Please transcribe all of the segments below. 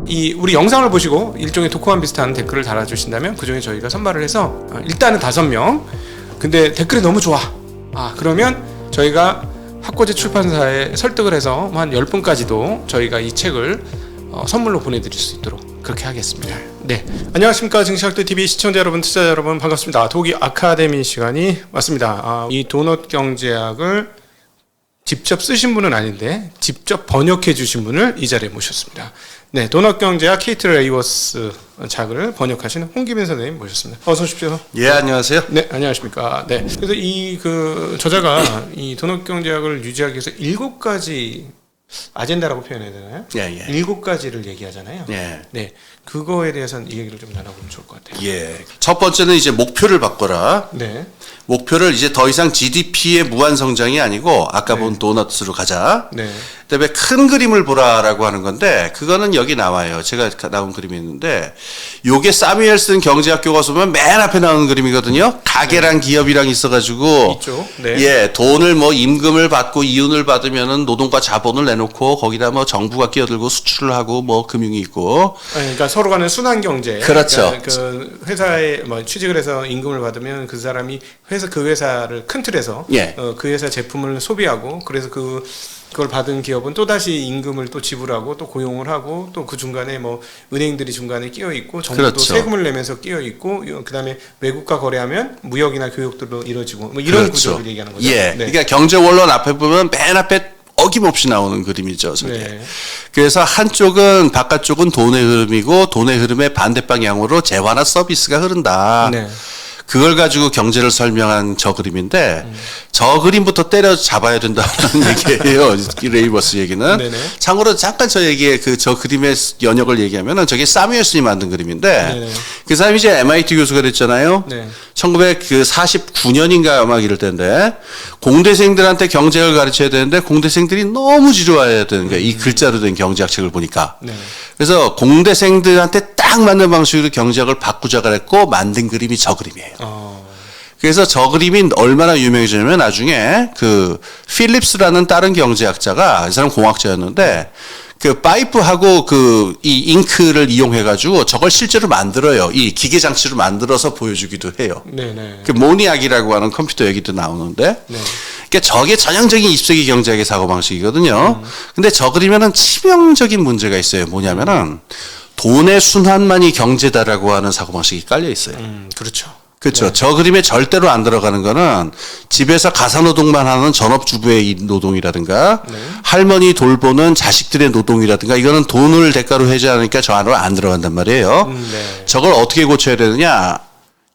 우리 영상을 보시고 일종의 독후감 비슷한 댓글을 달아주신다면 그중에 저희가 선발을 해서 일단은 5명. 근데 댓글이 너무 좋아. 그러면 저희가 학고제 출판사에 설득을 해서 한 10분까지도 저희가 이 책을 선물로 보내드릴 수 있도록 그렇게 하겠습니다. 네, 안녕하십니까 증시학대TV 시청자 여러분, 투자자 여러분 반갑습니다. 도기 아카데미 시간이 왔습니다. 이 도넛 경제학을 직접 쓰신 분은 아닌데 직접 번역해 주신 분을 이 자리에 모셨습니다. 네, 도넛 경제학 케이트 레이워스 작을 번역하신 홍기빈 선생님 모셨습니다. 어서 오십시오. 예, 안녕하세요. 네, 안녕하십니까. 네, 그래서 이 저자가 이 도넛 경제학을 유지하기 위해서 7가지 아젠다라고 표현해야 되나요? 예. 7가지를 얘기하잖아요. 예. 네, 그거에 대해서는 이 얘기를 좀 나눠보면 좋을 것 같아요. 예. 첫 번째는 이제 목표를 바꿔라. 네. 목표를 이제 더 이상 GDP의 무한 성장이 아니고 아까 본 도넛으로 가자. 네. 그다음에 큰 그림을 보라라고 하는 건데 그거는 여기 나와요. 제가 나온 그림이 있는데 요게 사뮤엘슨 경제학 교과서 보면 맨 앞에 나오는 그림이거든요. 가게랑 기업이랑 있어가지고 있죠. 네. 예, 돈을 뭐 임금을 받고 이윤을 받으면은 노동과 자본을 내놓고 거기다 뭐 정부가 끼어들고 수출을 하고 뭐 금융이 있고. 그러니까 서로 간의 순환 경제. 그렇죠. 그러니까 그 회사에 뭐 취직을 해서 임금을 받으면 그 사람이 그 회사를 큰 틀에서 예. 그 회사 제품을 소비하고 그래서 그걸 받은 기업은 또 다시 임금을 또 지불하고 또 고용을 하고 또 그 중간에 뭐 은행들이 중간에 끼어 있고 정부도 그렇죠. 세금을 내면서 끼어 있고 그다음에 외국과 거래하면 무역이나 교역들로 이루어지고 뭐 이런 그렇죠. 구조를 얘기하는 거죠. 예. 네. 그러니까 경제 원론 앞에 보면 맨 앞에 어김없이 나오는 그림이죠. 저게. 네. 그래서 한쪽은 바깥쪽은 돈의 흐름이고 돈의 흐름의 반대 방향으로 재화나 서비스가 흐른다. 네. 그걸 가지고 경제를 설명한 저 그림인데 저 그림부터 때려 잡아야 된다는 얘기예요. 이 레이버스 얘기는. 네네. 참고로 잠깐 저 얘기에 저 그림의 연역을 얘기하면은 저게 사뮤엘슨이 만든 그림인데 네네. 그 사람이 이제 MIT 교수가 됐잖아요. 네. 1949년인가 아마 이럴 텐데 공대생들한테 경제학을 가르쳐야 되는데 공대생들이 너무 지루해야 되는 거예요. 이 글자로 된 경제학 책을 보니까. 네. 그래서 공대생들한테 딱 맞는 방식으로 경제학을 바꾸자 그랬고 만든 그림이 저 그림이에요. 그래서 저 그림이 얼마나 유명해졌냐면 나중에 그 필립스라는 다른 경제학자가 이 사람 공학자였는데 그 파이프하고 이 잉크를 이용해 가지고 저걸 실제로 만들어요. 이 기계 장치로 만들어서 보여주기도 해요. 네네. 그 모니악이라고 하는 컴퓨터 얘기도 나오는데 네. 그러니까 저게 전형적인 20세기 경제학의 사고 방식이거든요. 근데 저 그림에는 치명적인 문제가 있어요. 뭐냐면은 돈의 순환만이 경제다라고 하는 사고 방식이 깔려 있어요. 그렇죠. 그렇죠. 네. 저 그림에 절대로 안 들어가는 거는 집에서 가사노동만 하는 전업주부의 노동이라든가 네. 할머니 돌보는 자식들의 노동이라든가 이거는 돈을 대가로 해제하니까 저 안으로 안 들어간단 말이에요. 네. 저걸 어떻게 고쳐야 되느냐?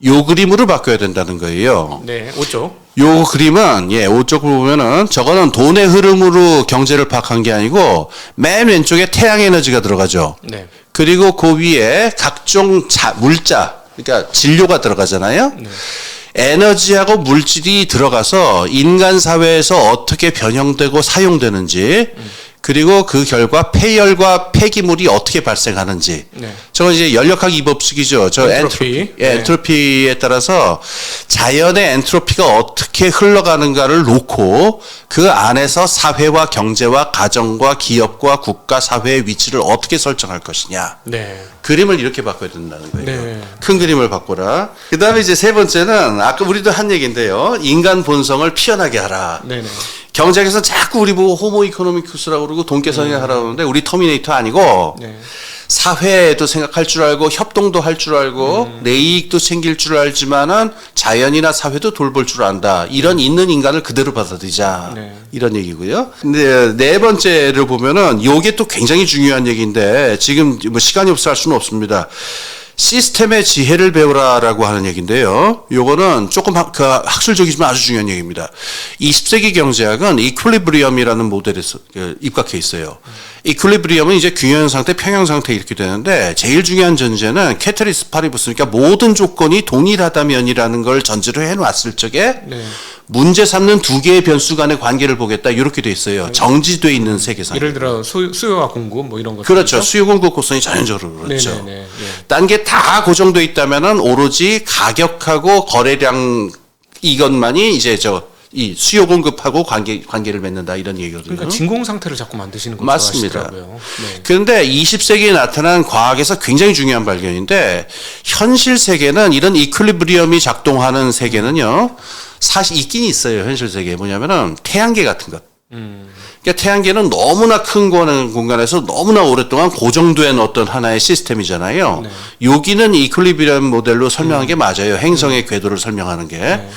요 그림으로 바꿔야 된다는 거예요. 네. 5쪽. 요 그림은 5쪽 보면은 저거는 돈의 흐름으로 경제를 파악한 게 아니고 맨 왼쪽에 태양 에너지가 들어가죠. 네. 그리고 그 위에 각종 물자, 그러니까 진료가 들어가잖아요. 네. 에너지하고 물질이 들어가서 인간 사회에서 어떻게 변형되고 사용되는지, 그리고 그 결과 폐열과 폐기물이 어떻게 발생하는지. 네. 저건 이제 연력학 이법칙이죠. 엔트로피. 네. 엔트로피에 따라서 자연의 엔트로피가 어떻게 흘러가는가를 놓고 그 안에서 사회와 경제와 가정과 기업과 국가 사회의 위치를 어떻게 설정할 것이냐. 네. 그림을 이렇게 바꿔야 된다는 거예요. 네. 큰 그림을 바꿔라. 그 다음에 이제 세 번째는 아까 우리도 한 얘기인데요. 인간 본성을 피어나게 하라. 네네. 경제학에서 자꾸 우리 보고 호모 이코노미쿠스라고 그러고 돈계산이 하라고 하는데 우리 터미네이터 아니고 네. 사회에도 생각할 줄 알고 협동도 할 줄 알고 내 이익도 챙길 줄 알지만은 자연이나 사회도 돌볼 줄 안다. 이런 있는 인간을 그대로 받아들이자. 네. 이런 얘기고요. 근데 네 번째를 보면은 요게 또 굉장히 중요한 얘기인데 지금 뭐 시간이 없어 할 수는 없습니다. 시스템의 지혜를 배우라라고 하는 얘기인데요. 요거는 조금 학술적이지만 아주 중요한 얘기입니다. 20세기 경제학은 이퀄리브리엄이라는 모델에서 입각해 있어요. 이퀄리브리엄은 이제 균형 상태, 평형 상태 이렇게 되는데 제일 중요한 전제는 캐테리스 파리부스, 그러니까 모든 조건이 동일하다면이라는 걸 전제로 해놨을 적에 네. 문제 삼는 두 개의 변수 간의 관계를 보겠다 이렇게 돼 있어요. 정지돼 있는 세계상. 예를 들어 수요와 공급 뭐 이런 것. 그렇죠. 수요 공급 곡선이 자연적으로 그렇죠. 네네네. 딴 게 다 고정돼 있다면은 오로지 가격하고 거래량 이것만이 이제 이 수요 공급하고 관계를 맺는다 이런 얘기거든요. 그러니까 진공 상태를 자꾸 만드시는 거 맞습니다. 좋아하시더라고요. 네. 그런데 20세기에 나타난 과학에서 굉장히 중요한 발견인데 현실 세계는 이런 이퀄리브리엄이 작동하는 세계는요. 사실 있긴 있어요. 현실 세계에 뭐냐면은 태양계 같은 것. 그러니까 태양계는 너무나 큰 공간에서 너무나 오랫동안 고정된 어떤 하나의 시스템이잖아요. 네. 여기는 이퀄리브리엄 모델로 설명한 게 맞아요. 행성의 궤도를 설명하는 게.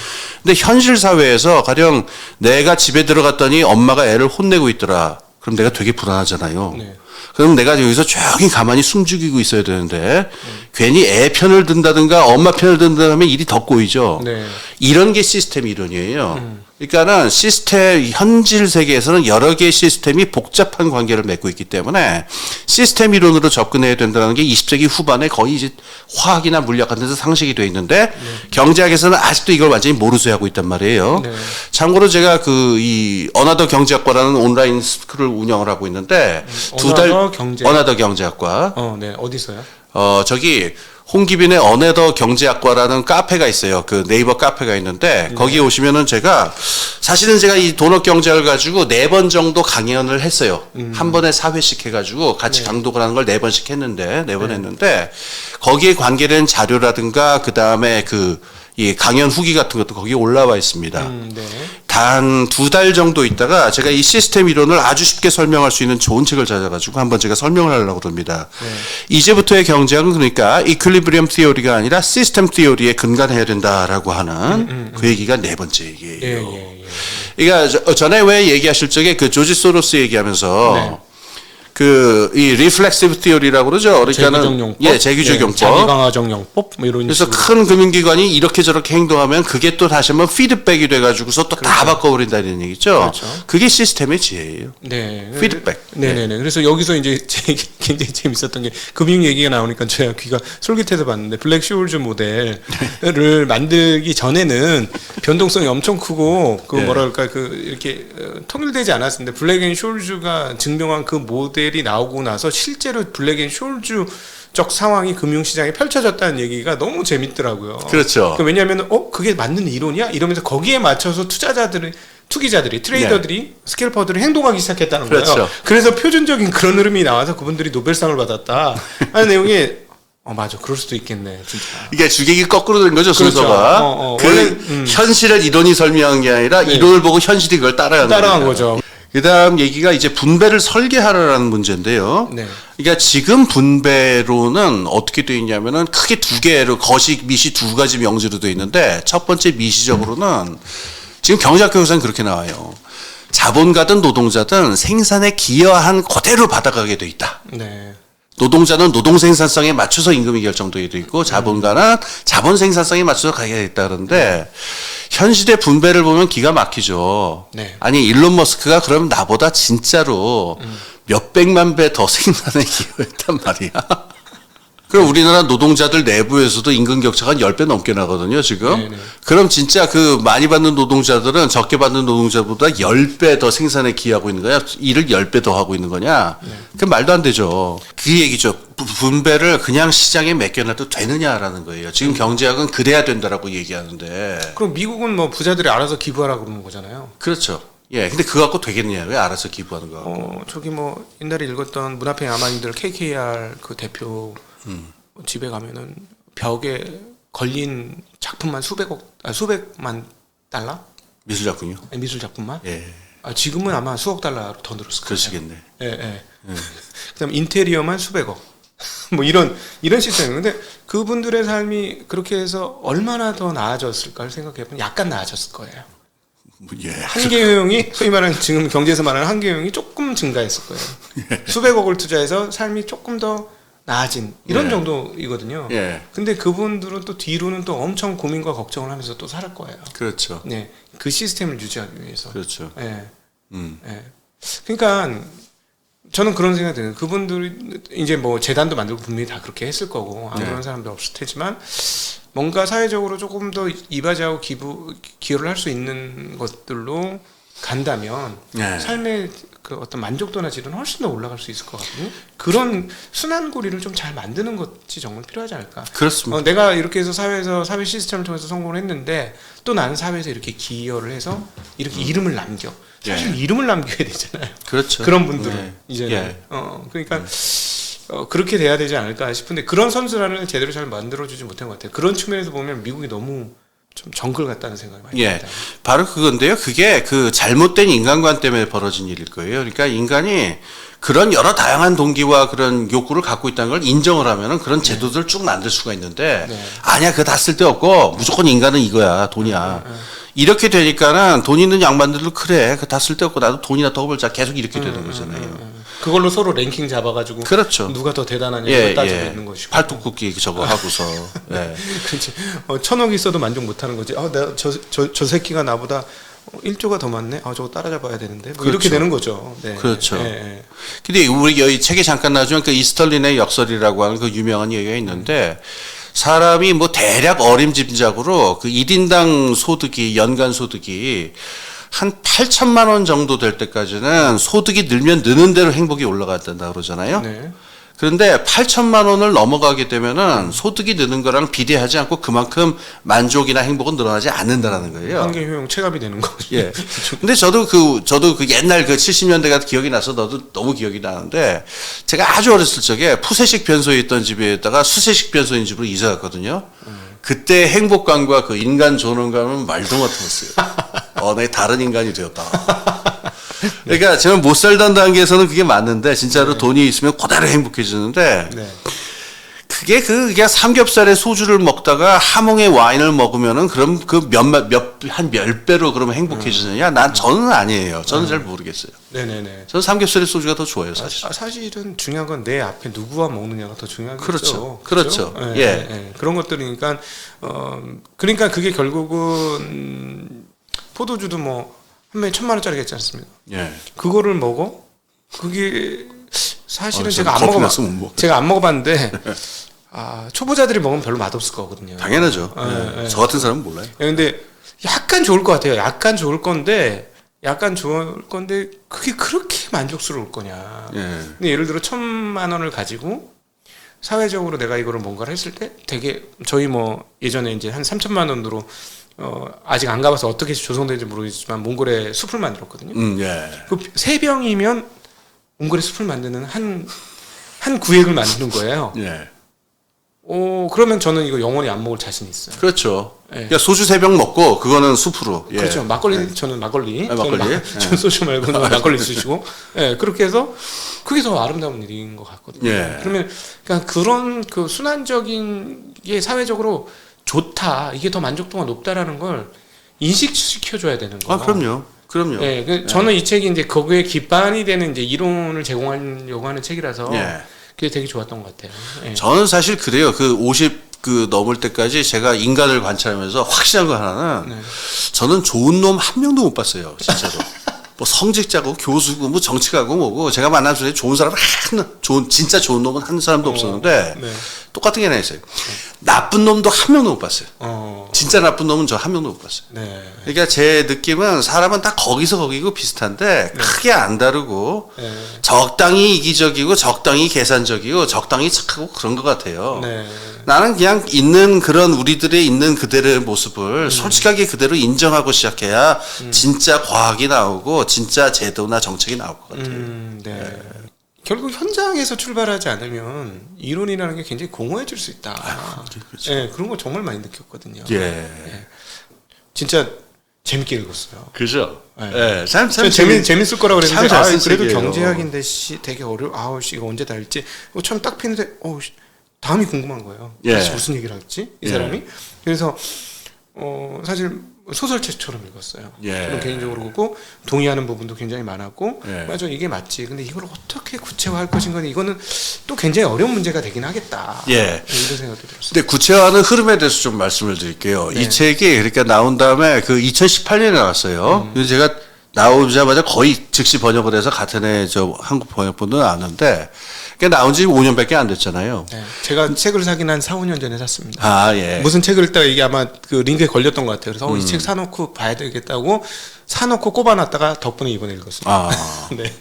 근데 현실 사회에서 가령 내가 집에 들어갔더니 엄마가 애를 혼내고 있더라. 그럼 내가 되게 불안하잖아요. 네. 그럼 내가 여기서 조용히 가만히 숨죽이고 있어야 되는데 괜히 애 편을 든다든가 엄마 편을 든다 하면 일이 더 꼬이죠. 네. 이런 게 시스템 이론이에요. 그러니까는 시스템 현실 세계에서는 여러 개의 시스템이 복잡한 관계를 맺고 있기 때문에 시스템 이론으로 접근해야 된다는 게 20세기 후반에 거의 이제 화학이나 물리학 같은 데서 상식이 돼 있는데 경제학에서는 아직도 이걸 완전히 모르쇠하고 있단 말이에요. 네. 참고로 제가 이 어나더 경제학과라는 온라인 스쿨을 운영을 하고 있는데 어나더 경제학과. 네. 어디서요? 저기 홍기빈의 어네더 경제학과라는 카페가 있어요. 그 네이버 카페가 있는데 거기에 오시면은 사실은 제가 이 도넛 경제학을 가지고 4번 정도 강연을 했어요. 한 번에 4회씩 해가지고 같이 강독을 하는 걸 4번씩 했는데 4번 했는데 거기에 관계된 자료라든가 그 다음에 이 강연 후기 같은 것도 거기에 올라와 있습니다. 네. 단 2달 정도 있다가 제가 이 시스템 이론을 아주 쉽게 설명할 수 있는 좋은 책을 찾아가지고 한번 제가 설명을 하려고 합니다. 이제부터의 경제학은 그러니까 이퀄리브리엄 티오리가 아니라 시스템 티오리에 근간해야 된다라고 하는 그 얘기가 4번째 얘기예요. 그러니까 전에 왜 얘기하실 적에 그 조지 소로스 얘기하면서 이 리플렉시브 티오리라고 그러죠. 그러니까는 재규적용법. 자기강화적용법 뭐 이런 그래서 식으로. 큰 금융기관이 이렇게 저렇게 행동하면 그게 또 다시 한번 피드백이 돼가지고서 또 다 바꿔버린다는 얘기죠. 그렇죠. 그게 시스템의 지혜예요. 네. 피드백. 네네네. 그래서 여기서 이제 굉장히 재밌었던 게 금융 얘기가 나오니까 제가 귀가 솔깃해서 봤는데 블랙 쇼울즈 모델을 만들기 전에는 변동성이 엄청 크고 뭐랄까 이렇게 통일되지 않았는데 블랙 앤 쇼울즈가 증명한 그 모델이 나오고 나서 실제로 블랙 앤 쇼울즈 적 상황이 금융시장에 펼쳐졌다는 얘기가 너무 재밌더라고요. 그렇죠. 왜냐하면 그게 맞는 이론이야? 이러면서 거기에 맞춰서 투기자들이 트레이더들이 스캘퍼들이 행동하기 시작했다는 거예요. 그래서 표준적인 그런 흐름이 나와서 그분들이 노벨상을 받았다 하는 내용이 맞아. 그럴 수도 있겠네. 진짜. 이게 주객이 거꾸로 된 거죠. 그렇죠. 순서가. 원래, 현실을 이론이 설명한 게 아니라 이론을 보고 현실이 그걸 따라간 거죠. 그 다음 얘기가 이제 분배를 설계하라는 문제인데요. 네. 그러니까 지금 분배로는 어떻게 되어 있냐면은 크게 2개로 거식, 미시 2가지 명제로 되어 있는데 첫 번째 미시적으로는 지금 경제학 교육에서는 그렇게 나와요. 자본가든 노동자든 생산에 기여한 그대로 받아가게 돼 있다. 네. 노동자는 노동 생산성에 맞춰서 임금이 결정되게 돼 있고 자본가는 자본 생산성에 맞춰서 가게 돼 있다는데 현실의 분배를 보면 기가 막히죠. 네. 아니 일론 머스크가 그럼 나보다 진짜로 몇백만 배 더 생산에 기여했단 말이야. 그럼 우리나라 노동자들 내부에서도 임금 격차가 한 10배 넘게 나거든요, 지금. 네네. 그럼 진짜 많이 받는 노동자들은 적게 받는 노동자보다 10배 더 생산에 기여하고 있는 거야? 일을 10배 더 하고 있는 거냐? 그 말도 안 되죠. 그 얘기죠. 분배를 그냥 시장에 맡겨놔도 되느냐라는 거예요. 지금 경제학은 그래야 된다라고 얘기하는데. 그럼 미국은 뭐 부자들이 알아서 기부하라고 그러는 거잖아요. 그렇죠. 예, 근데 그거 갖고 되겠느냐? 왜 알아서 기부하는 거 갖고. 저기 뭐 옛날에 읽었던 문 앞에 야만인들 KKR 그 대표 집에 가면은 벽에 걸린 작품만 수백만 달러? 미술 작품이요? 미술 작품만? 예. 지금은 아마 수억 달러로 더 늘었을 거예요. 그러시겠네. 예. 그다음 인테리어만 수백억. 뭐 이런 시스템. 근데 그분들의 삶이 그렇게 해서 얼마나 더 나아졌을까를 생각해보면 약간 나아졌을 거예요. 예. 한계효용이 소위 말하는 지금 경제에서 말하는 한계효용이 조금 증가했을 거예요. 수백억을 투자해서 삶이 조금 더 나아진 이런 정도이거든요. 근데 그분들은 또 뒤로는 또 엄청 고민과 걱정을 하면서 또 살 거예요. 그렇죠. 네, 그 시스템을 유지하기 위해서. 그렇죠. 네. 그러니까 저는 그런 생각이 드는. 그분들이 이제 뭐 재단도 만들고 분명히 다 그렇게 했을 거고 안 그런 사람도 없을 테지만 뭔가 사회적으로 조금 더 이바지하고 기여를 할 수 있는 것들로 간다면 네. 삶의 그 어떤 만족도나 질은 훨씬 더 올라갈 수 있을 것 같거든요. 그런 순환고리를 좀 잘 만드는 것이 정말 필요하지 않을까. 그렇습니다. 내가 이렇게 해서 사회에서 사회 시스템을 통해서 성공을 했는데 또 나는 사회에서 이렇게 기여를 해서 이렇게 이름을 남겨. 사실 이름을 남겨야 되잖아요. 그렇죠. 그런 분들은 예. 이제는 예. 그러니까 그렇게 돼야 되지 않을까 싶은데 그런 선순환을 제대로 잘 만들어주지 못한 것 같아요. 그런 측면에서 보면 미국이 너무 좀 정글 같다는 생각이 많이 듭니다. 바로 그건데요. 그게 그 잘못된 인간관 때문에 벌어진 일일 거예요. 그러니까 인간이 그런 여러 다양한 동기와 그런 욕구를 갖고 있다는 걸 인정을 하면은 그런 제도들을 쭉 만들 수가 있는데 아니야, 그거 다 쓸데없고 무조건 인간은 이거야, 돈이야. 이렇게 되니까는 돈 있는 양반들도 그래, 그거 다 쓸데없고 나도 돈이나 더 벌자, 계속 이렇게 되는 거잖아요. 그걸로 서로 랭킹 잡아가지고 그렇죠. 누가 더 대단하냐 이걸 따지고 있는 것이고. 팔뚝굽기 저거 하고서. 예. 그렇지. 1,000억 있어도 만족 못하는 거지. 내가 저 새끼가 나보다 1조가 더 많네. 저거 따라잡아야 되는데. 뭐 이렇게 그렇죠. 되는 거죠. 네. 그렇죠. 네. 근데 우리 여기 책에 잠깐 나중에 그 이스털린의 역설이라고 하는 그 유명한 얘기가 있는데 사람이 뭐 대략 어림짐작으로 그 1인당 소득이 연간 소득이 한 8천만 원 정도 될 때까지는 소득이 늘면 느는 대로 행복이 올라간다 그러잖아요. 네. 그런데 8천만 원을 넘어가게 되면은 소득이 느는 거랑 비례하지 않고 그만큼 만족이나 행복은 늘어나지 않는다라는 거예요. 한계 효용 체감이 되는 거죠. 예. 근데 저도 그 옛날 그 70년대가 기억이 나서 너무 기억이 나는데 제가 아주 어렸을 적에 푸세식 변소에 있던 집에다가 수세식 변소인 집으로 이사 갔거든요. 그때 행복감과 그 인간 존엄감은 말도 못했어요. 내가 다른 인간이 되었다. 그러니까 저는 못 살던 단계에서는 그게 맞는데 진짜로 돈이 있으면 그대로 행복해지는데 그게 그냥 삼겹살에 소주를 먹다가 하몽에 와인을 먹으면은 그럼 그 한 몇 배로 그러면 행복해지느냐? 저는 아니에요. 저는 잘 모르겠어요. 네네네. 저는 삼겹살에 소주가 더 좋아요, 사실. 사실은 중요한 건 내 앞에 누구와 먹느냐가 더 중요하겠죠. 그렇죠. 그렇죠? 예. 예. 그런 것들이니까 그러니까 그게 결국은 포도주도 뭐 한 병에 1,000만 원짜리가 있지 않습니까? 예. 그거를 먹어? 그게 사실은 제가 안 먹어봤는데 초보자들이 먹으면 별로 맛없을 거거든요. 당연하죠. 예. 저 같은 사람은 몰라요. 근데 약간 좋을 것 같아요. 약간 좋을 건데 그게 그렇게 만족스러울 거냐. 근데 예를 들어 1,000만 원을 가지고 사회적으로 내가 이거를 뭔가를 했을 때 되게 저희 뭐 예전에 이제 한 3천만 원으로 아직 안 가봐서 어떻게 조성되는지 모르겠지만 몽골에 숲을 만들었거든요. 예. 그 3병이면 몽골에 숲을 만드는 한 구획을 만드는 거예요. 예. 그러면 저는 이거 영원히 안 먹을 자신 있어요. 그렇죠. 예. 그러니까 소주 3병 먹고 그거는 숲으로. 예. 그렇죠. 막걸리 저는 막걸리. 막걸리. 저는 소주 말고는 막걸리 쓰시고. 예. 그렇게 해서 그게 더 아름다운 일인 것 같거든요. 예. 그러면 그러니까 그런 그 순환적인 게 사회적으로 좋다. 이게 더 만족도가 높다라는 걸 인식시켜줘야 되는 거예요. 그럼요. 예. 저는 이 책이 이제 거기에 기반이 되는 이제 이론을 제공하려고 하는 책이라서 그게 되게 좋았던 것 같아요. 예. 저는 사실 그래요. 그 50 넘을 때까지 제가 인간을 관찰하면서 확실한 거 하나는 저는 좋은 놈 한 명도 못 봤어요. 진짜로. 뭐 성직자고 교수고 뭐 정치가고 뭐고 제가 만난 중에 좋은 사람 진짜 좋은 놈은 한 사람도 없었는데 똑같은 게 하나 있어요. 나쁜 놈도 한 명도 못 봤어요. 진짜 나쁜 놈은 저 한 명도 못 봤어요. 그러니까 제 느낌은 사람은 다 거기고 비슷한데 크게 안 다르고 적당히 이기적이고 적당히 계산적이고 적당히 착하고 그런 것 같아요. 나는 그냥 있는 그런 우리들의 있는 그대로의 모습을 솔직하게 그대로 인정하고 시작해야 진짜 과학이 나오고 진짜 제도나 정책이 나올 것 같아요. 결국 현장에서 출발하지 않으면 이론이라는 게 굉장히 공허해질 수 있다. 그렇죠. 예, 그런 거 정말 많이 느꼈거든요. 예. 진짜 재밌게 읽었어요. 그죠? 예. 참 재밌을 거라고 그랬는데 참 그래도 경제학인데 되게 이거 언제 다 읽지? 처음 딱 피는데 다음이 궁금한 거예요. 다시 무슨 얘기를 할지 이 사람이. 그래서 사실 소설책처럼 읽었어요. 저는 개인적으로 그렇고 동의하는 부분도 굉장히 많았고 맞아 이게 맞지. 근데 이걸 어떻게 구체화할 것인가 이거는 또 굉장히 어려운 문제가 되긴 하겠다. 이런 생각도 들었어요. 근데 구체화하는 흐름에 대해서 좀 말씀을 드릴게요. 이 책이 그러니까 나온 다음에 그 2018년에 나왔어요. 그래서 제가 나오자마자 거의 즉시 번역을 해서 같은 해 저 한국 번역본도 나왔는데, 그러니까 그러니까 나온 지 5년밖에 안 됐잖아요. 네. 제가 책을 사긴 한 4, 5년 전에 샀습니다. 아, 예. 무슨 책을 읽다가 이게 아마 그 링크에 걸렸던 것 같아요. 그래서 이 책 사놓고 봐야 되겠다고 사놓고 꼽아놨다가 덕분에 이번에 읽었습니다. 아. 네.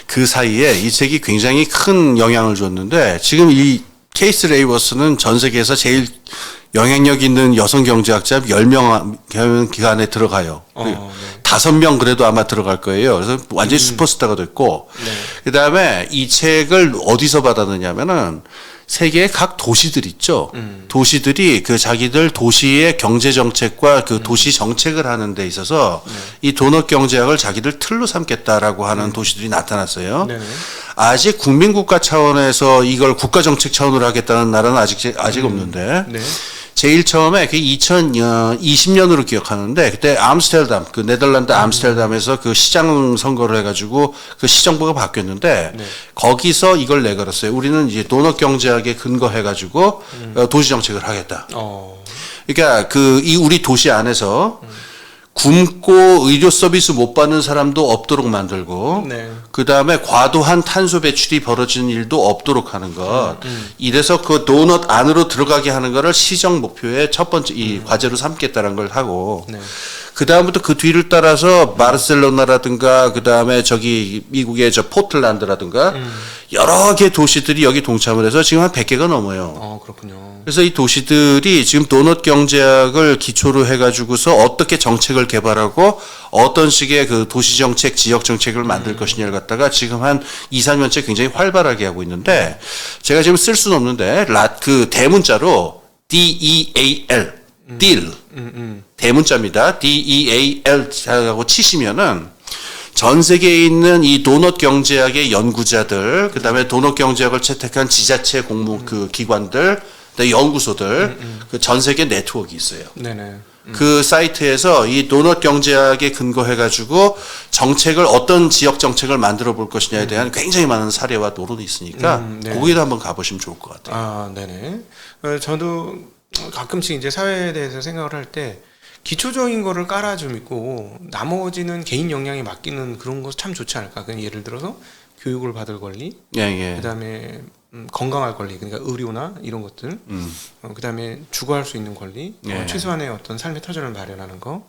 그 사이에 이 책이 굉장히 큰 영향을 줬는데 지금 이 케이스 레이버스는 전 세계에서 제일 영향력 있는 여성 경제학자 10명 기관에 들어가요. 네. 5명 그래도 아마 들어갈 거예요. 그래서 완전히 슈퍼스타가 됐고 네. 그다음에 이 책을 어디서 받았느냐면은 세계의 각 도시들 있죠. 도시들이 그 자기들 도시의 경제 정책과 그 도시 정책을 하는 데 있어서 이 도넛 경제학을 자기들 틀로 삼겠다라고 하는 도시들이 나타났어요. 네네. 아직 국민국가 차원에서 이걸 국가 정책 차원으로 하겠다는 나라는 아직 없는데 네. 제일 처음에 그 2020년으로 기억하는데 그때 암스테르담 그 네덜란드 암스테르담에서 그 시장 선거를 해가지고 그 시정부가 바뀌었는데 네. 거기서 이걸 내걸었어요. 우리는 이제 도넛 경제학에 근거해가지고 도시 정책을 하겠다. 그러니까 그 이 우리 도시 안에서 굶고 의료 서비스 못 받는 사람도 없도록 만들고 네. 그다음에 과도한 탄소 배출이 벌어지는 일도 없도록 하는 것. 이래서 그 도넛 안으로 들어가게 하는 거를 시정 목표의 첫 번째 이 과제로 삼겠다는 걸 하고 네. 그다음부터 그 뒤를 따라서 바르셀로나라든가 그다음에 저기 미국의 저 포틀란드라든가 여러 개 도시들이 여기 동참을 해서 지금 한 100개가 넘어요. 그렇군요. 그래서 이 도시들이 지금 도넛 경제학을 기초로 해가지고서 어떻게 정책을 개발하고 어떤 식의 그 도시 정책, 지역 정책을 만들 것이냐를 갖다가 지금 한 2, 3년째 굉장히 활발하게 하고 있는데 제가 지금 쓸 수는 없는데 그 대문자로 DEAL, deal, 대문자입니다. DEAL 하고 치시면은 전 세계에 있는 이 도넛 경제학의 연구자들, 그다음에 도넛 경제학을 채택한 지자체 그 기관들, 연구소들, 그 전 세계 네트워크 있어요. 네네. 그 사이트에서 이 도넛 경제학에 근거해가지고 정책을 어떤 지역 정책을 만들어 볼 것이냐에 대한 굉장히 많은 사례와 노론이 있으니까 네. 거기도 한번 가보시면 좋을 것 같아요. 아, 네네. 저도 가끔씩 이제 사회에 대해서 생각을 할 때 기초적인 거를 깔아주고 나머지는 개인 역량에 맡기는 그런 거 참 좋지 않을까. 그냥 예를 들어서 교육을 받을 권리, 예, 예. 그다음에 건강할 권리, 그러니까 의료나 이런 것들, 그다음에 주거할 수 있는 권리, 예. 최소한의 어떤 삶의 터전을 마련하는 거,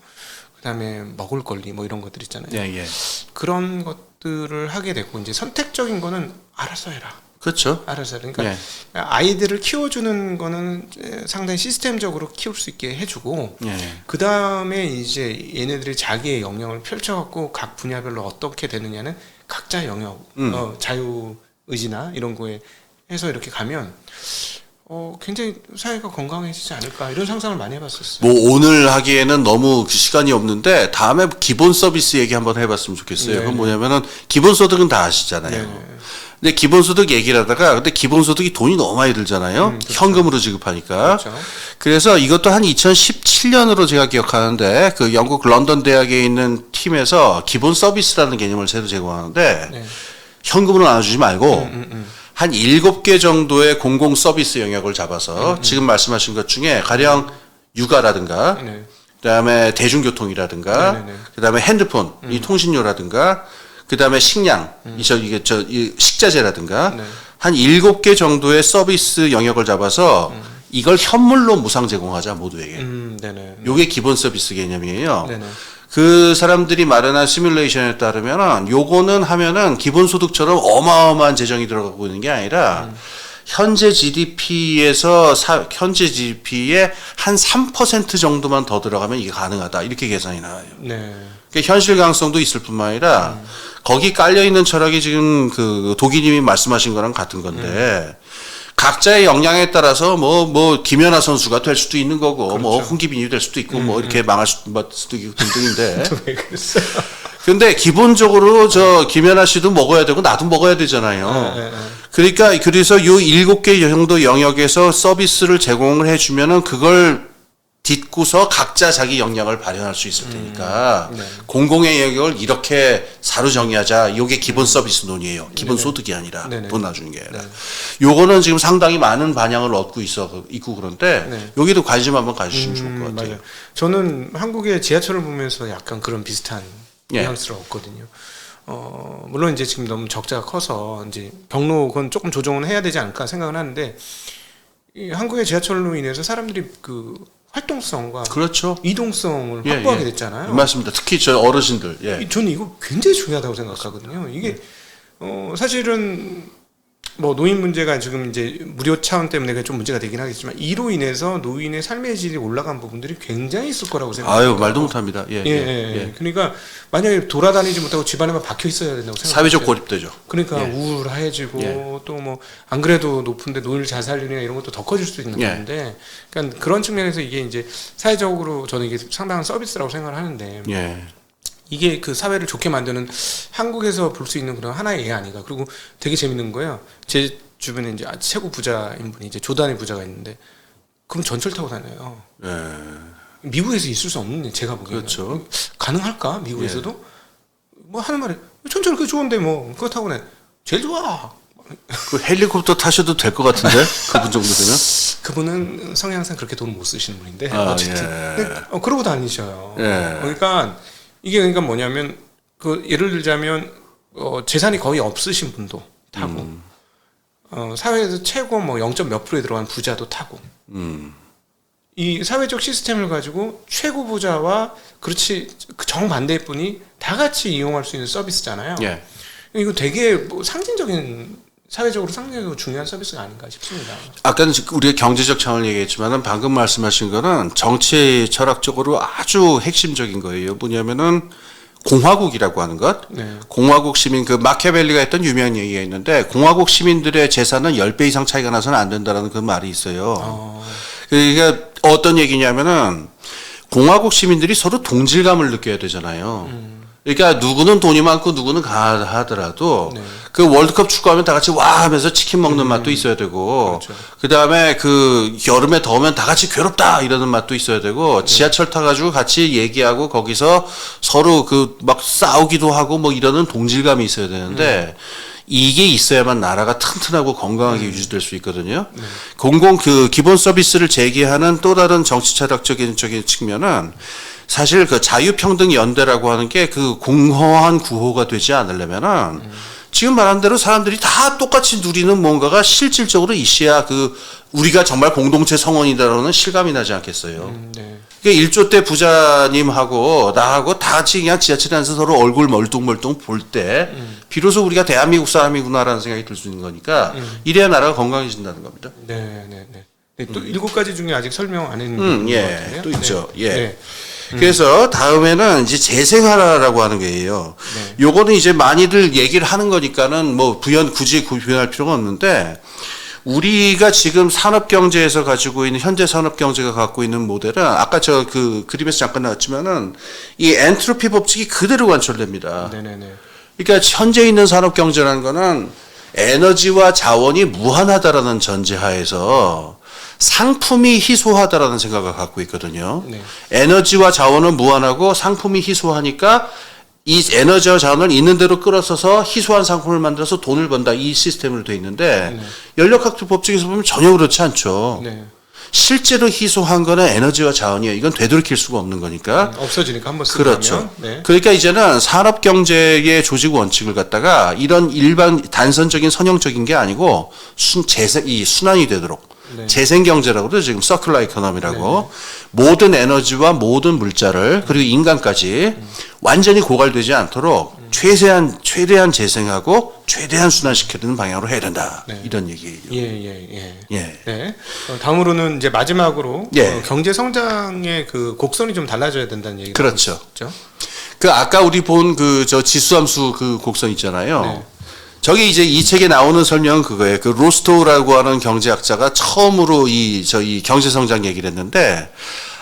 그다음에 먹을 권리, 뭐 이런 것들 있잖아요. 예, 예. 그런 것들을 하게 되고 이제 선택적인 거는 알아서 해라. 그렇죠. 알아서 해라. 그러니까 예. 아이들을 키워주는 거는 상당히 시스템적으로 키울 수 있게 해주고, 예. 그 다음에 이제 얘네들이 자기의 역량을 펼쳐갖고 각 분야별로 어떻게 되느냐는 각자 영역, 자유 의지나 이런 거에 해서 이렇게 가면 굉장히 사회가 건강해지지 않을까 이런 상상을 많이 해봤었어요. 뭐 오늘 하기에는 너무 시간이 없는데 다음에 기본 서비스 얘기 한번 해봤으면 좋겠어요. 네. 그건 뭐냐면은 기본소득은 다 아시잖아요. 네. 근데 기본소득 얘기를 하다가 근데 기본소득이 돈이 너무 많이 들잖아요. 그렇죠. 현금으로 지급하니까. 그렇죠. 그래서 이것도 한 2017년으로 제가 기억하는데 그 영국 런던 대학에 있는 팀에서 기본 서비스라는 개념을 새로 제공하는데 네. 현금으로 나눠주지 말고 한 7개 정도의 공공 서비스 영역을 잡아서 지금 말씀하신 것 중에 가령 육아라든가 네. 그다음에 대중교통이라든가 네네네. 그다음에 핸드폰, 이 통신료라든가 그다음에 식량, 이 식자재라든가 네. 한 7개 정도의 서비스 영역을 잡아서 이걸 현물로 무상 제공하자 모두에게. 네네. 요게 기본 서비스 개념이에요. 네네. 그 사람들이 마련한 시뮬레이션에 따르면은 요거는 하면은 기본소득처럼 어마어마한 재정이 들어가고 있는 게 아니라 현재 GDP에서 현재 GDP의 한 3% 정도만 더 들어가면 이게 가능하다. 이렇게 계산이 나와요. 네. 그러니까 현실 가능성도 있을 뿐만 아니라 거기 깔려 있는 철학이 지금 그 도기님이 말씀하신 거랑 같은 건데 각자의 역량에 따라서 뭐 김연아 선수가 될 수도 있는 거고 그렇죠. 뭐 홍기빈이 될 수도 있고 뭐 이렇게 망할 수도 있고 등등인데 왜 그랬어요? 근데 기본적으로 저 김연아 씨도 먹어야 되고 나도 먹어야 되잖아요. 네. 그러니까 그래서 요 7개 정도 영역에서 서비스를 제공을 해주면은 그걸 딛고서 각자 자기 역량을 발현할 수 있을 테니까 네. 공공의 영역을 이렇게 사루정의하자. 요게 기본 서비스 논이에요. 기본 소득이 아니라 네네. 돈 놔주는 게 아니라. 네. 요거는 지금 상당히 많은 반향을 얻고 있고 그런데 네. 여기도 관심 한번 가주시면 좋을 것 같아요. 맞아요. 저는 한국의 지하철을 보면서 약간 그런 비슷한 예. 뉘앙스를 얻거든요. 물론 이제 지금 너무 적자가 커서 이제 경로 그건 조금 조정은 해야 되지 않을까 생각은 하는데 이 한국의 지하철로 인해서 사람들이 그 활동성과 그렇죠. 이동성을 예, 확보하게 예. 됐잖아요. 맞습니다. 특히 저 어르신들. 예. 저는 이거 굉장히 중요하다고 생각하거든요. 이게 사실은 뭐 노인 문제가 지금 이제 무료 차원 때문에 그게 좀 문제가 되긴 하겠지만 이로 인해서 노인의 삶의 질이 올라간 부분들이 굉장히 있을 거라고 생각해요. 아유 말도 못합니다. 예, 예, 예. 그러니까 만약에 돌아다니지 못하고 집안에만 박혀 있어야 된다고 생각해요. 사회적 고립되죠. 그러니까 예. 우울해지고 예. 또 뭐 안 그래도 높은데 노인을 잘 살리냐 이런 것도 더 커질 수 있는 예. 건데, 그러니까 그런 측면에서 이게 이제 사회적으로 저는 이게 상당한 서비스라고 생각을 하는데. 예. 이게 그 사회를 좋게 만드는 한국에서 볼 수 있는 그런 하나의 예 아닌가. 그리고 되게 재밌는 거예요. 제 주변에 이제 최고 부자인 분이 이제 조단의 부자가 있는데 그럼 전철 타고 다녀요. 예. 미국에서 있을 수 없는 제가 보기에는. 그렇죠. 가능할까? 미국에서도? 뭐 하는 말이 전철 그렇게 좋은데 뭐 그거 타고 내 제일 좋아. 그 헬리콥터 타셔도 될 것 같은데 그분 정도 되면. 그분은 성향상 그렇게 돈 못 쓰시는 분인데 아, 어쨌든 예. 그러고 다니셔요. 예. 그러니까 이게 그러니까 뭐냐면 그 예를 들자면 재산이 거의 없으신 분도 타고 사회에서 최고 뭐 0. 몇 프로에 들어간 부자도 타고 이 사회적 시스템을 가지고 최고 부자와 그렇지 그 정반대의 분이 다 같이 이용할 수 있는 서비스잖아요. 예. 이거 되게 뭐 상징적인 사회적으로 상당히 중요한 서비스가 아닌가 싶습니다. 아까는 우리가 경제적 차원을 얘기했지만은 방금 말씀하신 거는 정치 철학적으로 아주 핵심적인 거예요. 뭐냐면은 공화국이라고 하는 것. 네. 공화국 시민 그 마키아벨리가 했던 유명한 얘기가 있는데 공화국 시민들의 재산은 10배 이상 차이가 나서는 안 된다라는 그 말이 있어요. 그러니까 어떤 얘기냐면은 공화국 시민들이 서로 동질감을 느껴야 되잖아요. 그러니까 누구는 돈이 많고 누구는 가하더라도 네. 그 월드컵 축구하면 다 같이 와 하면서 치킨 먹는 맛도 있어야 되고 그렇죠. 그다음에 그 여름에 더우면 다 같이 괴롭다 이러는 맛도 있어야 되고 지하철 타가지고 같이 얘기하고 거기서 서로 그 막 싸우기도 하고 뭐 이러는 동질감이 있어야 되는데 이게 있어야만 나라가 튼튼하고 건강하게 유지될 수 있거든요. 공공 그 기본 서비스를 제기하는 또 다른 정치 철학적인 측면은 사실 그 자유평등연대라고 하는 게 그 공허한 구호가 되지 않으려면은 지금 말한 대로 사람들이 다 똑같이 누리는 뭔가가 실질적으로 있어야 그 우리가 정말 공동체 성원이다라는 실감이 나지 않겠어요. 네. 그러니까 1조 때 부자님하고 나하고 다 같이 그냥 지하철에 앉아서 서로 얼굴 멀뚱멀뚱 볼 때 비로소 우리가 대한민국 사람이구나라는 생각이 들 수 있는 거니까 이래야 나라가 건강해진다는 겁니다. 네. 또 7가지 중에 아직 설명 안 했는 것 예, 같은데요. 또 있죠. 예. 네. 그래서 다음에는 이제 재생하라라고 하는 거예요. 네. 요거는 이제 많이들 얘기를 하는 거니까는 뭐 굳이 구현할 필요가 없는데 우리가 지금 산업경제에서 가지고 있는 현대 산업경제가 갖고 있는 모델은 아까 저 그 그림에서 잠깐 나왔지만은 이 엔트로피 법칙이 그대로 관철됩니다. 네네네. 그러니까 현재 있는 산업경제라는 거는 에너지와 자원이 무한하다라는 전제하에서 상품이 희소하다라는 생각을 갖고 있거든요. 네. 에너지와 자원은 무한하고 상품이 희소하니까 이 에너지와 자원을 있는 대로 끌어서서 희소한 상품을 만들어서 돈을 번다 이 시스템으로 돼 있는데 연력학적 법칙에서 보면 전혀 그렇지 않죠. 네. 실제로 희소한 거는 에너지와 자원이에요. 이건 되돌이킬 수가 없는 거니까. 없어지니까 한번 쓰고 그렇죠. 나면. 네. 그러니까 이제는 산업 경제의 조직 원칙을 갖다가 이런 일반 단선적인 선형적인 게 아니고 이 순환이 되도록 네. 재생 경제라고 그러죠. 지금 서큘러 이코노미라고 모든 에너지와 모든 물자를 그리고 인간까지 완전히 고갈되지 않도록 최대한 재생하고 최대한 순환시키는 방향으로 해야 된다. 네. 이런 얘기예요. 예. 예. 네. 다음으로는 이제 마지막으로 예. 경제 성장의 그 곡선이 좀 달라져야 된다는 얘기가 그렇죠. 있죠. 그 아까 우리 본 그 저 지수함수 그 곡선 있잖아요. 네. 저기 이제 이 책에 나오는 설명은 그거예요. 그 로스토우라고 하는 경제학자가 처음으로 이 경제 성장 얘기를 했는데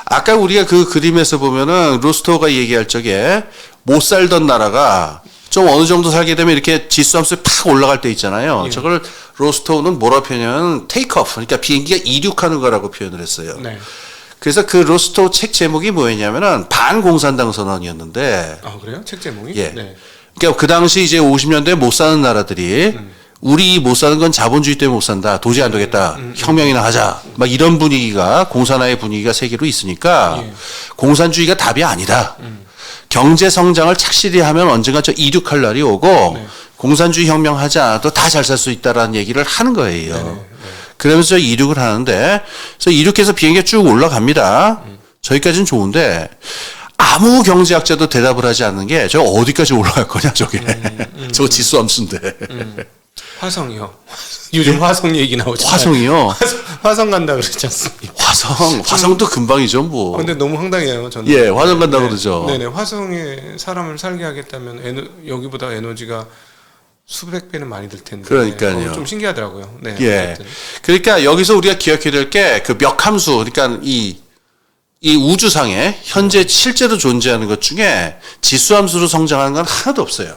아까 우리가 그 그림에서 보면은 로스토우가 얘기할 적에 못 살던 나라가 좀 어느 정도 살게 되면 이렇게 지수함수에 팍 올라갈 때 있잖아요. 예. 저걸 로스토우는 뭐라 표현하냐면 테이크오프, 그러니까 비행기가 이륙하는 거라고 표현을 했어요. 네. 그래서 그 로스토우 책 제목이 뭐였냐면은 반공산당 선언이었는데 아, 그래요? 책 제목이? 예. 네. 그러니까 그 당시 이제 50년대에 못 사는 나라들이 우리 못 사는 건 자본주의 때문에 못 산다. 도저히 안 되겠다. 혁명이나 하자. 막 이런 분위기가 공산화의 분위기가 세계로 있으니까 예. 공산주의가 답이 아니다. 경제 성장을 착실히 하면 언젠가 저 이륙할 날이 오고 네. 공산주의 혁명 하지 않아도 다 잘 살 수 있다라는 얘기를 하는 거예요. 네. 그러면서 이륙을 하는데, 그래서 이륙해서 비행기가 쭉 올라갑니다. 저기까지는 좋은데 아무 경제학자도 대답을 하지 않는 게 저 어디까지 올라갈 거냐 저게. 저거 지수 함수인데. 화성이요. 요즘 화성 얘기 나오죠. 화성이요. 화성 간다 그러지 않습니까? 화성도 금방이죠 뭐. 근데 너무 황당해요. 저는. 예, 화성 간다고 그러죠. 네네. 화성에 사람을 살게 하겠다면 여기보다 에너지가 수백 배는 많이 들 텐데. 그러니까요. 좀 신기하더라고요. 네. 예. 하여튼. 그러니까 여기서 우리가 기억해야 될 게 그 멱함수, 그러니까 이 우주상에 현재 실제로 존재하는 것 중에 지수함수로 성장하는 건 하나도 없어요.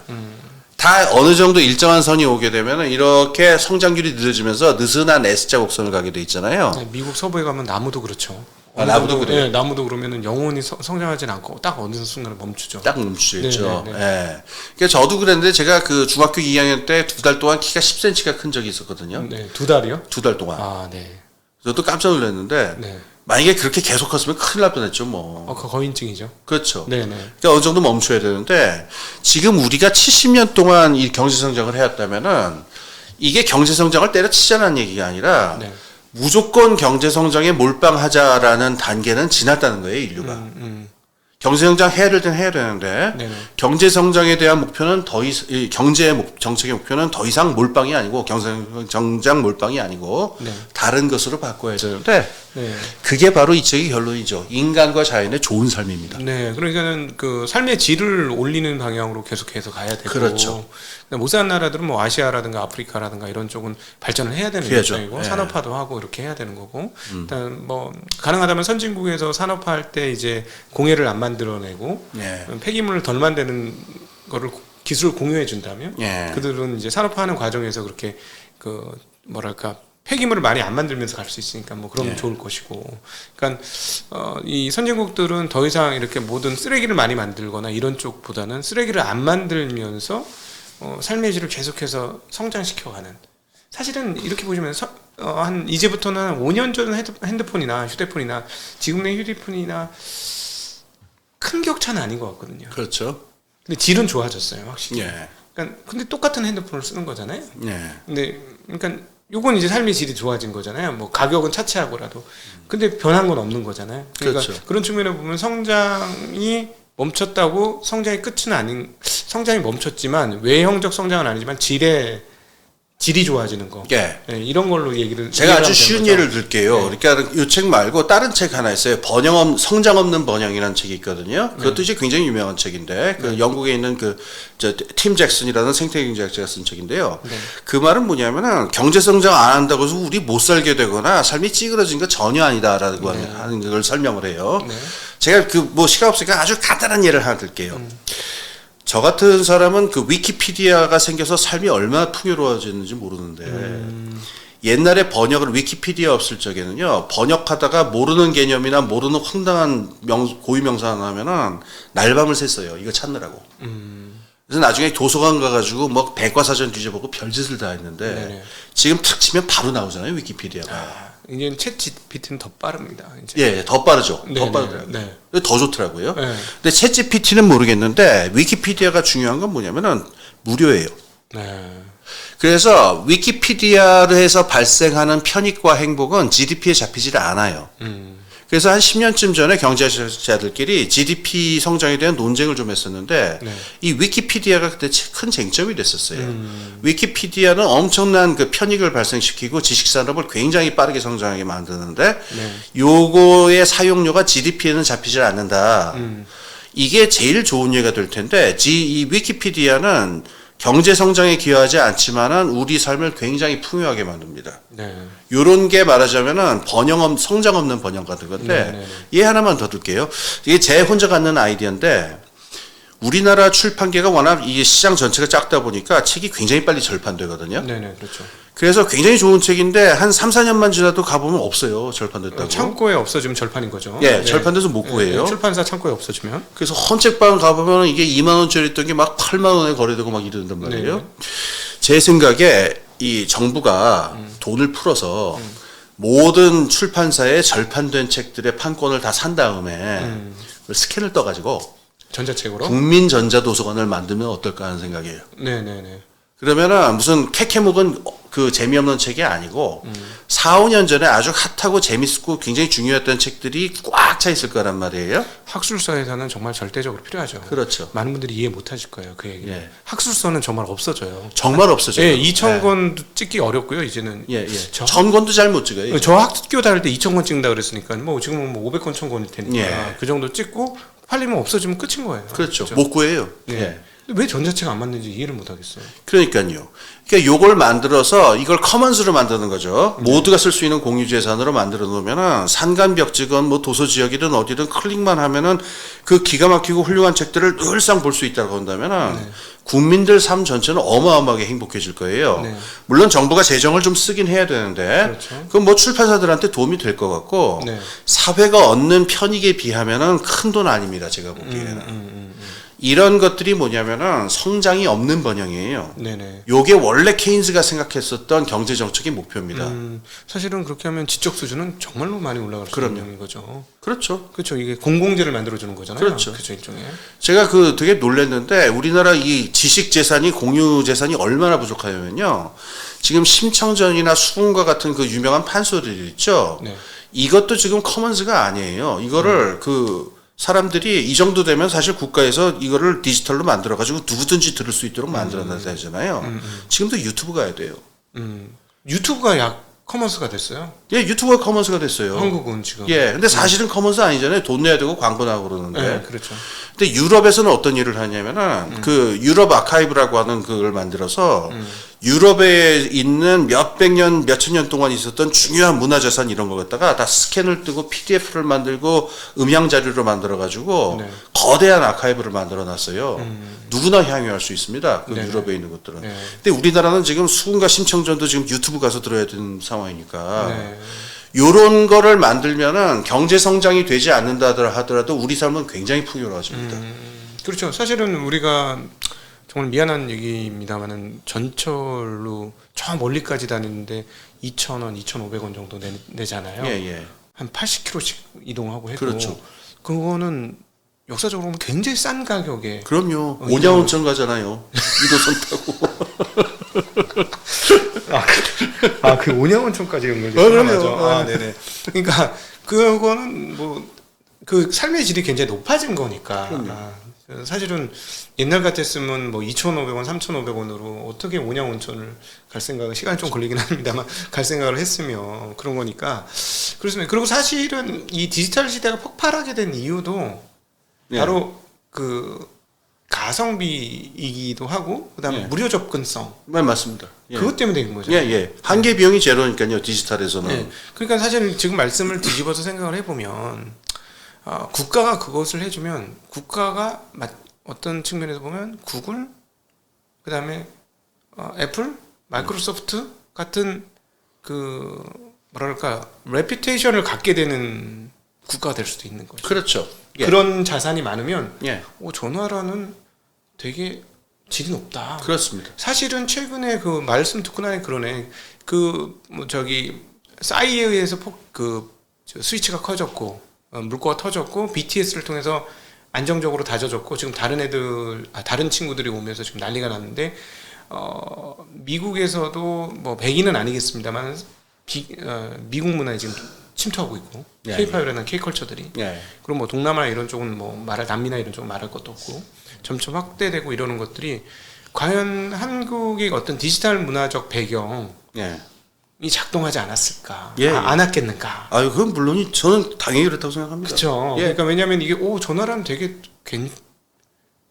다 어느 정도 일정한 선이 오게 되면 이렇게 성장률이 늦어지면서 느슨한 S자 곡선을 가게 돼 있잖아요. 네, 미국 서부에 가면 나무도 그렇죠. 아, 나무도 그래요? 네, 나무도 그러면은 영원히 성장하진 않고 딱 어느 순간에 멈추죠. 딱 멈추죠. 네, 네, 예. 그러니까 저도 그랬는데 제가 그 중학교 2학년 때 2달 동안 키가 10cm가 큰 적이 있었거든요. 네, 2달이요? 2달 동안. 아, 네. 저도 깜짝 놀랐는데 네. 만약에 그렇게 계속 컸으면 큰일 날 뻔했죠, 뭐. 그 거인증이죠. 그렇죠. 네, 네. 그러니까 어느 정도 멈춰야 되는데 지금 우리가 70년 동안 이 경제 성장을 해왔다면은 이게 경제 성장을 때려치자는 얘기가 아니라 네. 무조건 경제 성장에 몰빵하자라는 단계는 지났다는 거예요, 인류가. 경제 성장 해야 될 땐 해야 되는데 네네. 경제 성장에 대한 목표는 정책의 목표는 더 이상 몰빵이 아니고 경제 성장 몰빵이 아니고 네. 다른 것으로 바꿔야 되는데 네. 그게 바로 이 책의 결론이죠. 인간과 자연의 좋은 삶입니다. 네, 그러니까는 그 삶의 질을 올리는 방향으로 계속해서 가야 되고, 그렇죠. 못 사는 나라들은 뭐 아시아라든가 아프리카라든가 이런 쪽은 발전을 해야 되는 해야죠. 입장이고 네. 산업화도 하고 이렇게 해야 되는 거고, 일단 뭐 가능하다면 선진국에서 산업화할 때 이제 공해를 안 만들어내고 네. 폐기물을 덜 만드는 거를 기술을 공유해 준다면 네. 그들은 이제 산업화하는 과정에서 그렇게 그 뭐랄까. 폐기물을 많이 안 만들면서 갈 수 있으니까 뭐 그러면 좋을 것이고, 그러니까 이 선진국들은 더 이상 이렇게 모든 쓰레기를 많이 만들거나 이런 쪽보다는 쓰레기를 안 만들면서 삶의 질을 계속해서 성장시켜가는. 사실은 이렇게 보시면 한 이제부터는 5년 전 핸드폰이나 휴대폰이나 지금의 휴대폰이나 큰 격차는 아닌 것 같거든요. 그렇죠. 근데 질은 좋아졌어요, 확실히. 예. 그러니까 근데 똑같은 핸드폰을 쓰는 거잖아요. 예. 근데 그러니까 요건 이제 삶의 질이 좋아진 거잖아요. 뭐 가격은 차치하고라도. 근데 변한 건 없는 거잖아요. 그러니까 그렇죠. 그런 측면에 보면 성장이 멈췄다고 성장의 끝은 아닌, 성장이 멈췄지만 외형적 성장은 아니지만 질이 좋아지는 거. 예. 네, 이런 걸로 얘기를 제가 아주 이해를 쉬운 하면 되는 예를 들게요. 네. 그러니까 이 책 말고 다른 책 하나 있어요. 성장 없는 번영이라는 책이 있거든요. 그것도 이제 굉장히 유명한 책인데 그 영국에 있는 팀 잭슨이라는 생태 경제학자가 쓴 책인데요. 네. 그 말은 뭐냐면은 경제 성장 안 한다고 해서 우리 못 살게 되거나 삶이 찌그러진 거 전혀 아니다라고 하는 걸 설명을 해요. 네. 제가 시간 없으니까 아주 간단한 예를 하나 들게요. 저 같은 사람은 그 위키피디아가 생겨서 삶이 얼마나 풍요로워졌는지 모르는데 옛날에 번역을 위키피디아 없을 적에는요, 번역하다가 모르는 개념이나 모르는 황당한 고유 명사 하나 하면은 날밤을 샜어요. 이거 찾느라고. 그래서 나중에 도서관 가가지고 뭐 백과사전 뒤져보고 별짓을 다 했는데 네네. 지금 탁 치면 바로 나오잖아요, 위키피디아가. 이제 챗 GPT는 더 빠릅니다. 이제. 예, 더 빠르죠. 네, 더 네, 빠르더라고요. 네. 더 좋더라고요. 네. 근데 챗 GPT는 모르겠는데 위키피디아가 중요한 건 뭐냐면은 무료예요. 네. 그래서 위키피디아를 해서 발생하는 편익과 행복은 GDP에 잡히질 않아요. 그래서 한 10년쯤 전에 경제학자들끼리 GDP 성장에 대한 논쟁을 좀 했었는데 네. 이 위키피디아가 그때 큰 쟁점이 됐었어요. 위키피디아는 엄청난 그 편익을 발생시키고 지식산업을 굉장히 빠르게 성장하게 만드는데 네. 요거의 사용료가 GDP에는 잡히질 않는다. 이게 제일 좋은 예가 될 텐데 이 위키피디아는 경제 성장에 기여하지 않지만은 우리 삶을 굉장히 풍요하게 만듭니다. 네. 요런 게 말하자면은 성장 없는 번영 같은 건데, 네. 얘 하나만 더 들게요. 이게 제 혼자 갖는 아이디어인데, 우리나라 출판계가 워낙 이 시장 전체가 작다 보니까 책이 굉장히 빨리 절판되거든요. 네네, 그렇죠. 그래서 굉장히 좋은 책인데, 한 3, 4년만 지나도 가보면 없어요. 절판됐다고. 창고에 없어지면 절판인 거죠. 예, 절판돼서 못 구해요. 출판사 창고에 없어지면. 그래서 헌책방 가보면 이게 2만원짜리 있던 게 막 8만원에 거래되고 막 이런단 말이에요. 네. 제 생각에 이 정부가 돈을 풀어서 모든 출판사에 절판된 책들의 판권을 다 산 다음에 그걸 스캔을 떠가지고 전자책으로. 국민전자도서관을 만들면 어떨까 하는 생각이에요. 네네네. 그러면은 무슨 캐캐묵은 그 재미없는 책이 아니고 4, 5년 전에 아주 핫하고 재밌고 굉장히 중요했던 책들이 꽉 차 있을 거란 말이에요. 학술서에서는 정말 절대적으로 필요하죠. 그렇죠. 많은 분들이 이해 못 하실 거예요. 그 얘기. 예. 학술서는 정말 없어져요. 정말 없어져요. 예, 2,000권도 찍기 어렵고요. 이제는. 예, 예. 저- 1000권도 잘 못 찍어요. 이제. 저 학교 다닐 때 2,000권 찍는다 그랬으니까 뭐 지금은 뭐 500권, 1,000권일 테니까 예. 그 정도 찍고 팔리면 없어지면 끝인 거예요. 그렇죠. 못 구해요. 예. 예. 근데 왜 전자책 안 만드는지 이해를 못 하겠어요. 그러니까요. 그러니까 요걸 만들어서 이걸 커먼스로 만드는 거죠. 모두가 쓸 수 있는 공유 재산으로 만들어 놓으면은 산간벽지건 뭐 도서 지역이든 어디든 클릭만 하면은 그 기가 막히고 훌륭한 책들을 늘상 볼 수 있다고 한다면은 국민들 삶 전체는 어마어마하게 행복해질 거예요. 네. 물론 정부가 재정을 좀 쓰긴 해야 되는데 그렇죠. 그건 뭐 출판사들한테 도움이 될 것 같고 네. 사회가 얻는 편익에 비하면은 큰 돈 아닙니다. 제가 보기에는. 이런 것들이 뭐냐면은 성장이 없는 번영이에요. 네네. 요게 원래 케인즈가 생각했었던 경제 정책의 목표입니다. 사실은 그렇게 하면 지적 수준은 정말로 많이 올라갈 수 그럼요. 있는 거죠. 그렇죠. 그렇죠. 이게 공공재를 만들어주는 거잖아요. 그렇죠. 그렇죠. 일종의. 제가 그 되게 놀랐는데 우리나라 이 지식 재산이 공유 재산이 얼마나 부족하냐면요. 지금 심청전이나 수분과 같은 그 유명한 판소리들 있죠. 네. 이것도 지금 커먼스가 아니에요. 이거를 그 사람들이 이 정도 되면 사실 국가에서 이거를 디지털로 만들어 가지고 누구든지 들을 수 있도록 만들어 놔야 되잖아요. 지금도 유튜브 가야 돼요. 유튜브가 약 커먼스가 됐어요. 예, 유튜브가 커먼스가 됐어요. 한국은 지금. 예, 근데 사실은 커먼스 아니잖아요. 돈 내야 되고 광고 나고 그러는데. 네, 그렇죠. 근데 유럽에서는 어떤 일을 하냐면은 그 유럽 아카이브라고 하는 그걸 만들어서 유럽에 있는 몇백 년, 몇천 년 동안 있었던 중요한 문화재산 이런 거 갖다가 다 스캔을 뜨고 PDF를 만들고 음향 자료로 만들어 가지고 네. 거대한 아카이브를 만들어 놨어요. 누구나 향유할 수 있습니다. 그 네. 유럽에 있는 것들은. 네. 근데 우리나라는 지금 수군과 심청전도 지금 유튜브 가서 들어야 되는 상황이니까. 네. 요런 거를 만들면은 경제 성장이 되지 않는다 하더라도 우리 삶은 굉장히 풍요로워집니다. 그렇죠. 사실은 우리가 정말 미안한 얘기입니다만은 전철로 저 멀리까지 다니는데 2,000원, 2,500원 정도 내잖아요. 예, 예. 한 80km씩 이동하고 해도 그렇죠. 그거는 역사적으로 보면 굉장히 싼 가격에 그럼요. 온양온천 가잖아요. 1호선 타고. 그 온양온천까지 연결돼 그럼요. 맞아. 네네. 그러니까 그거는 뭐 그 삶의 질이 굉장히 높아진 거니까. 사실은 옛날 같았으면 뭐 2,500원, 3,500원으로 어떻게 온양온천을 갈 생각을 시간이 좀 걸리긴 합니다만 갈 생각을 했으면 그런 거니까 그렇습니다. 그리고 사실은 이 디지털 시대가 폭발하게 된 이유도 예. 바로 그 가성비이기도 하고 그다음에 예. 무료 접근성 네, 맞습니다. 예. 그것 때문에 된 거죠. 예, 예. 한계 비용이 제로니까요, 디지털에서는. 네. 그러니까 사실 지금 말씀을 뒤집어서 생각을 해보면 국가가 그것을 해주면 국가가 어떤 측면에서 보면 구글, 그 다음에 애플, 마이크로소프트 같은 그 뭐랄까 레퓨테이션을 갖게 되는 국가가 될 수도 있는 거죠. 그렇죠. 예. 그런 자산이 많으면 예. 저 나라는 되게 질이 높다. 그렇습니다. 사실은 최근에 그 말씀 듣고 나니 그러네. 그 뭐 저기 싸이에 의해서 스위치가 커졌고 물꼬가 터졌고 BTS를 통해서 안정적으로 다져졌고 지금 다른 친구들이 오면서 지금 난리가 났는데 미국에서도 뭐 백인은 아니겠습니다만 미국 문화에 지금 침투하고 있고 예, K-팝이라는 K-컬처들이 예. 그리고 뭐 동남아 이런 쪽은 뭐 남미나 이런 쪽은 말할 것도 없고 점점 확대되고 이러는 것들이 과연 한국의 어떤 디지털 문화적 배경이 예. 작동하지 않았을까? 예, 예. 않았겠는가? 아유, 그건 물론이 저는 당연히 그렇다고 생각합니다. 그렇죠. 예. 그러니까 왜냐하면 이게 저 나라는 되게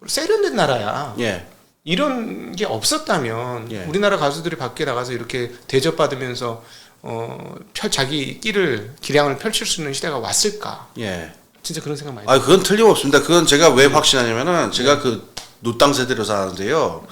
세련된 나라야. 예. 이런 게 없었다면 예. 우리나라 가수들이 밖에 나가서 이렇게 대접받으면서 자기 기량을 펼칠 수 있는 시대가 왔을까? 예. 진짜 그런 생각 많이. 아, 그건 틀림없습니다. 그건 제가 왜 확신하냐면은 제가 그 노땅 세대로 사는데요.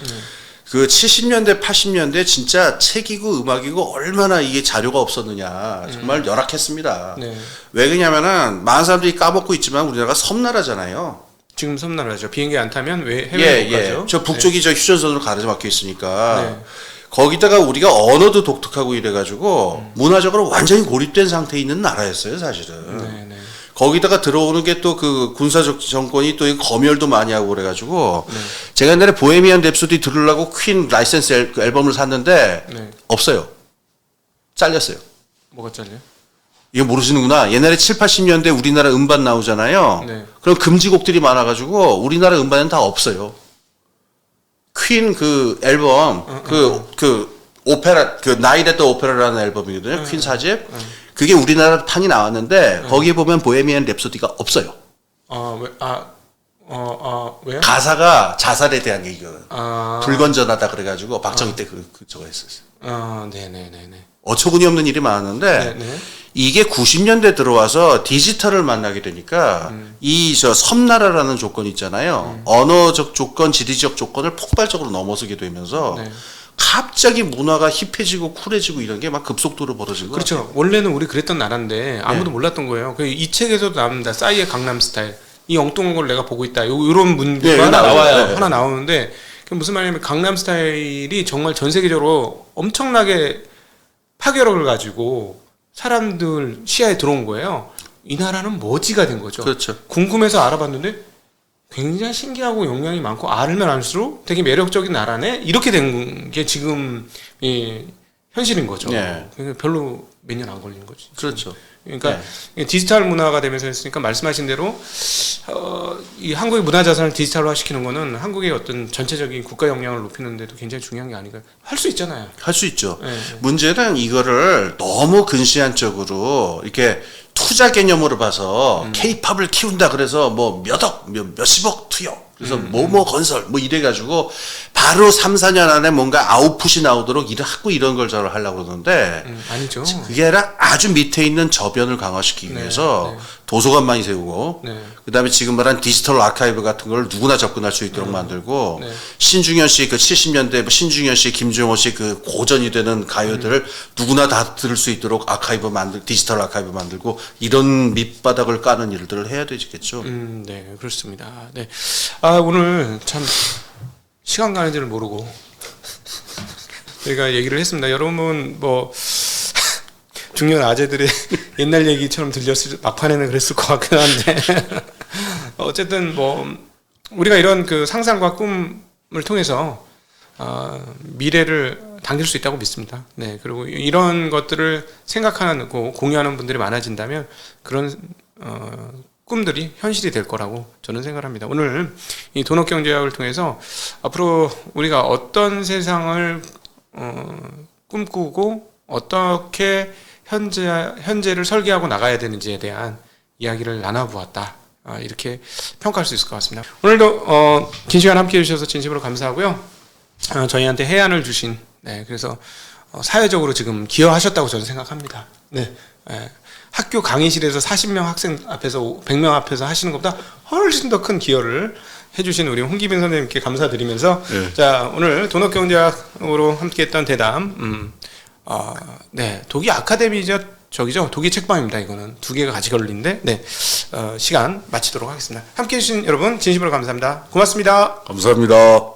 그 70년대, 80년대 진짜 책이고 음악이고 얼마나 이게 자료가 없었느냐. 정말 열악했습니다. 네. 왜 그러냐면은 많은 사람들이 까먹고 있지만 우리나라가 섬나라잖아요. 지금 섬나라죠. 비행기 안 타면 왜 해외 못 가죠? 저 북쪽이 저 휴전선으로 가로져 막혀 있으니까. 네. 거기다가 우리가 언어도 독특하고 이래가지고 문화적으로 완전히 고립된 상태에 있는 나라였어요, 사실은. 네, 네. 거기다가 들어오는 게 또 그 군사적 정권이 또 검열도 많이 하고 그래가지고 네. 제가 옛날에 보헤미안 랩소디 들으려고 퀸 라이센스 앨범을 샀는데 네. 없어요. 잘렸어요. 뭐가 잘려요? 이거 모르시는구나. 옛날에 7, 80년대 우리나라 음반 나오잖아요. 네. 그럼 금지곡들이 많아가지고 우리나라 음반은 다 없어요. 퀸 그 앨범, 그 오페라, 그 나잇 앳 더 오페라라는 앨범이거든요. 퀸 4집. 그게 우리나라 판이 나왔는데 거기에 보면 보헤미안 랩소디가 없어요. 왜요? 가사가 자살에 대한 얘기거든요. 아, 불건전하다 그래가지고 박정희 때 저거 했었어요. 네네네네. 어처구니 없는 일이 많았는데 네네. 이게 90년대 들어와서 디지털을 만나게 되니까 이 저 섬나라라는 조건 있잖아요. 언어적 조건, 지리적 조건을 폭발적으로 넘어서게 되면서 네. 갑자기 문화가 힙해지고 쿨해지고 이런 게 막 급속도로 벌어진 거예요. 그렇죠. 원래는 우리 그랬던 나라인데 아무도 몰랐던 거예요. 이 책에서도 나옵니다. 싸이의 강남 스타일. 이 엉뚱한 걸 내가 보고 있다. 요런 문구가 네, 하나 나와요. 나와요. 네. 하나 나오는데 그게 무슨 말이냐면 강남 스타일이 정말 전 세계적으로 엄청나게 파괴력을 가지고 사람들 시야에 들어온 거예요. 이 나라는 뭐지가 된 거죠. 그렇죠. 궁금해서 알아봤는데 굉장히 신기하고 영향이 많고 알면 알수록 되게 매력적인 나라네. 이렇게 된 게 지금 현실인 거죠. 네. 그러니까 별로 몇 년 안 걸리는 거지. 그렇죠. 그러니까 디지털 문화가 되면서 했으니까 말씀하신 대로 이 한국의 문화 자산을 디지털화 시키는 거는 한국의 어떤 전체적인 국가 역량을 높이는 데도 굉장히 중요한 게 아닌가. 할 수 있잖아요. 할 수 있죠. 네. 문제는 이거를 너무 근시안적으로 이렇게 투자 개념으로 봐서 케이팝을 키운다 그래서 뭐 몇억, 몇십억 투여. 그래서 뭐뭐 건설 뭐 이래가지고 바로 3, 4년 안에 뭔가 아웃풋이 나오도록 일을 하고 이런 걸 저를 하려고 그러는데 아니죠. 그게 아니라 아주 밑에 있는 저변을 강화시키기 네, 위해서 네. 도서관 많이 세우고 네. 그다음에 지금 말한 디지털 아카이브 같은 걸 누구나 접근할 수 있도록 만들고 네. 신중현 씨 그 70년대 신중현 씨, 김종호 씨 그 고전이 되는 가요들을 누구나 다 들을 수 있도록 디지털 아카이브 만들고 이런 밑바닥을 까는 일들을 해야 되겠죠. 네, 그렇습니다. 네. 아, 오늘 참 시간 가는 줄을 모르고 저희가 얘기를 했습니다. 여러분 뭐 중년 아재들의 옛날 얘기처럼 들렸을 막판에는 그랬을 것 같긴 한데 어쨌든 뭐 우리가 이런 그 상상과 꿈을 통해서 미래를 당길 수 있다고 믿습니다. 네, 그리고 이런 것들을 생각하는 공유하는 분들이 많아진다면 그런 꿈들이 현실이 될 거라고 저는 생각합니다. 오늘 이 돈업경제학을 통해서 앞으로 우리가 어떤 세상을 꿈꾸고 어떻게 현재를 설계하고 나가야 되는지에 대한 이야기를 나눠보았다. 이렇게 평가할 수 있을 것 같습니다. 오늘도 긴 시간 함께해 주셔서 진심으로 감사하고요. 저희한테 해안을 주신 그래서 사회적으로 지금 기여하셨다고 저는 생각합니다. 네. 학교 강의실에서 40명 학생 앞에서 100명 앞에서 하시는 것보다 훨씬 더 큰 기여를 해주신 우리 홍기빈 선생님께 감사드리면서 자, 오늘 돈업경제학으로 함께했던 대담 네, 독일 아카데미죠. 저기죠. 독일 책방입니다. 이거는 두 개가 같이 걸린데 시간 마치도록 하겠습니다. 함께해 주신 여러분 진심으로 감사합니다. 고맙습니다. 감사합니다.